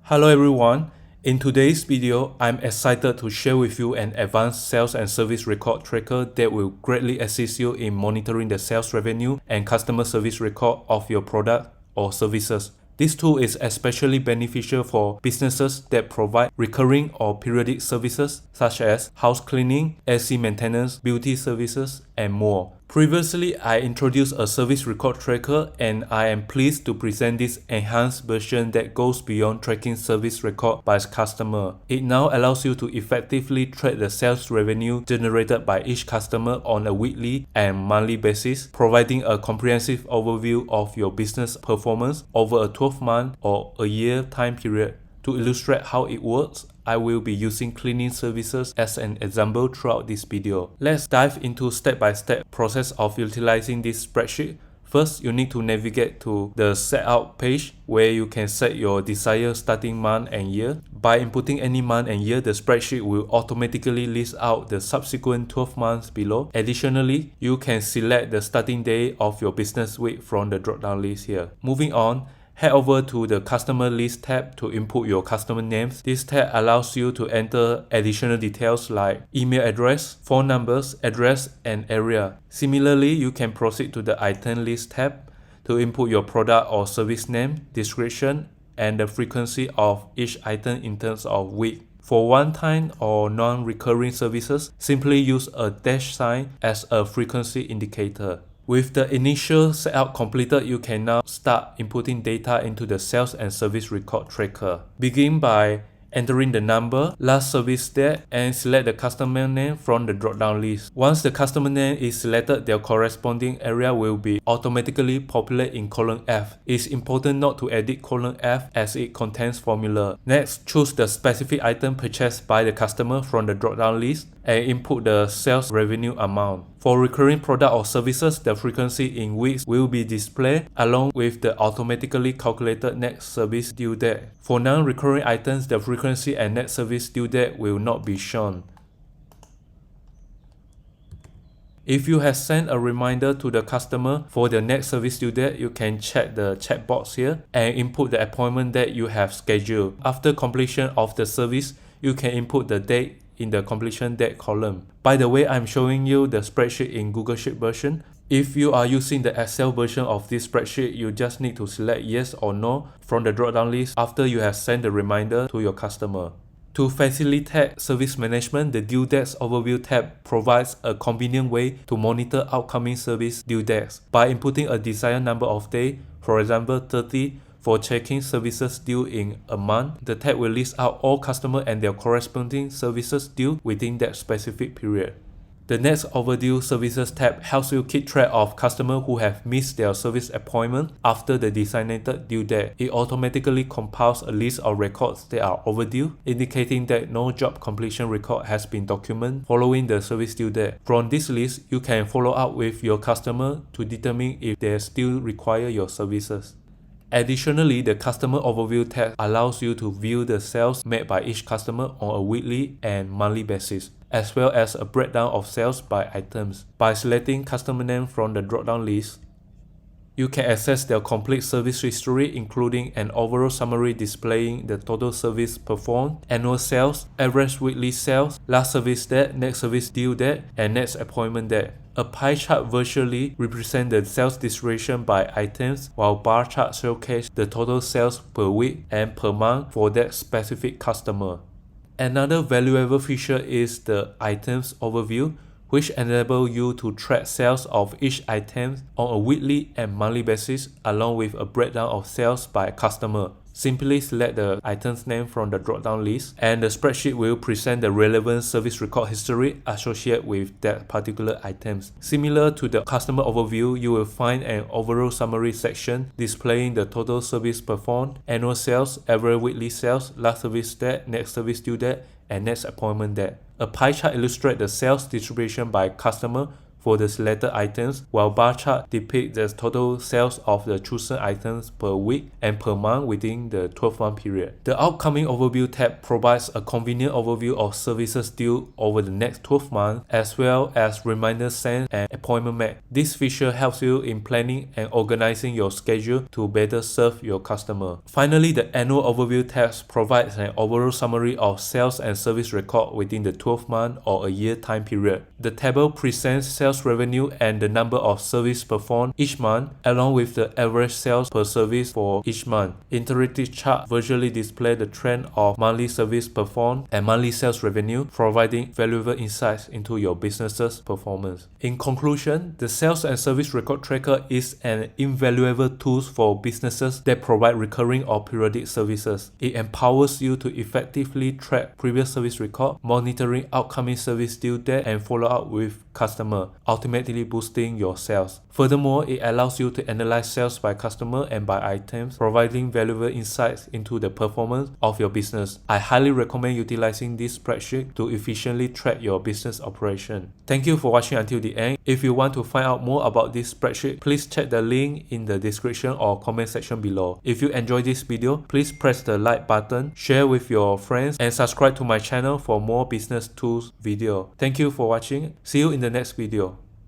Hello everyone, in today's video, I'm excited to share with you an advanced sales and service record tracker that will greatly assist you in monitoring the sales revenue and customer service record of your product or services. This tool is especially beneficial for businesses that provide recurring or periodic services such as house cleaning, AC maintenance, beauty services, and more. Previously, I introduced a service record tracker and I am pleased to present this enhanced version that goes beyond tracking service record by customer. It now allows you to effectively track the sales revenue generated by each customer on a weekly and monthly basis, providing a comprehensive overview of your business performance over a 12-month or a year time period. To illustrate how it works, I will be using cleaning services as an example throughout this video. Let's dive into step-by-step process of utilizing this spreadsheet. First, you need to navigate to the setup page where you can set your desired starting month and year. By inputting any month and year, the spreadsheet will automatically list out the subsequent 12 months below. Additionally, you can select the starting day of your business week from the drop-down list here. Moving on, head over to the Customer List tab to input your customer names. This tab allows you to enter additional details like email address, phone numbers, address, and area. Similarly, you can proceed to the Item List tab to input your product or service name, description, and the frequency of each item in terms of week. For one-time or non-recurring services, simply use a dash sign as a frequency indicator. With the initial setup completed, you can now start inputting data into the sales and service record tracker. Begin by entering the number, last service date, and select the customer name from the drop-down list. Once the customer name is selected, their corresponding area will be automatically populated in column F. It's important not to edit column F as it contains formula. Next, choose the specific item purchased by the customer from the drop-down list and input the sales revenue amount. For recurring product or services, the frequency in weeks will be displayed along with the automatically calculated net service due date. For non-recurring items, the frequency and net service due date will not be shown. If you have sent a reminder to the customer for the next service due date, you can check the checkbox here and input the appointment date you have scheduled. After completion of the service, you can input the date in the completion date column. By the way, I'm showing you the spreadsheet in Google Sheet version. If you are using the Excel version of this spreadsheet, you just need to select yes or no from the drop-down list after you have sent the reminder to your customer. To facilitate service management, the Due Dates Overview tab provides a convenient way to monitor upcoming service due dates. By inputting a desired number of days, for example 30, for checking services due in a month, the tab will list out all customers and their corresponding services due within that specific period. The next Overdue Services tab helps you keep track of customers who have missed their service appointment after the designated due date. It automatically compiles a list of records that are overdue, indicating that no job completion record has been documented following the service due date. From this list, you can follow up with your customer to determine if they still require your services. Additionally, the Customer Overview tab allows you to view the sales made by each customer on a weekly and monthly basis, as well as a breakdown of sales by items. By selecting customer name from the drop-down list, you can access their complete service history, including an overall summary displaying the total service performed, annual sales, average weekly sales, last service date, next service due date, and next appointment date. A pie chart virtually represents the sales distribution by items, while bar charts showcase the total sales per week and per month for that specific customer. Another valuable feature is the Items Overview, which enables you to track sales of each item on a weekly and monthly basis, along with a breakdown of sales by customer. Simply select the item's name from the drop-down list, and the spreadsheet will present the relevant service record history associated with that particular items. Similar to the customer overview, you will find an overall summary section displaying the total service performed, annual sales, average weekly sales, last service date, next service due date, and next appointment date. A pie chart illustrates the sales distribution by customer for the selected items, while bar chart depicts the total sales of the chosen items per week and per month within the 12-month period. The upcoming overview tab provides a convenient overview of services due over the next 12 months, as well as reminders sent and appointment made. This feature helps you in planning and organizing your schedule to better serve your customer. Finally, the annual overview tab provides an overall summary of sales and service record within the 12-month or a year time period. The table presents sales revenue and the number of service performed each month, along with the average sales per service for each month. Interactive chart visually display the trend of monthly service performed and monthly sales revenue, providing valuable insights into your business's performance. In conclusion, the sales and service record tracker is an invaluable tool for businesses that provide recurring or periodic services. It empowers you to effectively track previous service record, monitoring upcoming service due date, and follow up with customer, ultimately boosting your sales. Furthermore, it allows you to analyze sales by customer and by items, providing valuable insights into the performance of your business. I highly recommend utilizing this spreadsheet to efficiently track your business operation. Thank you for watching until the end. If you want to find out more about this spreadsheet, please check the link in the description or comment section below. If you enjoyed this video, please press the like button, share with your friends, and subscribe to my channel for more business tools video. Thank you for watching. See you in the next video.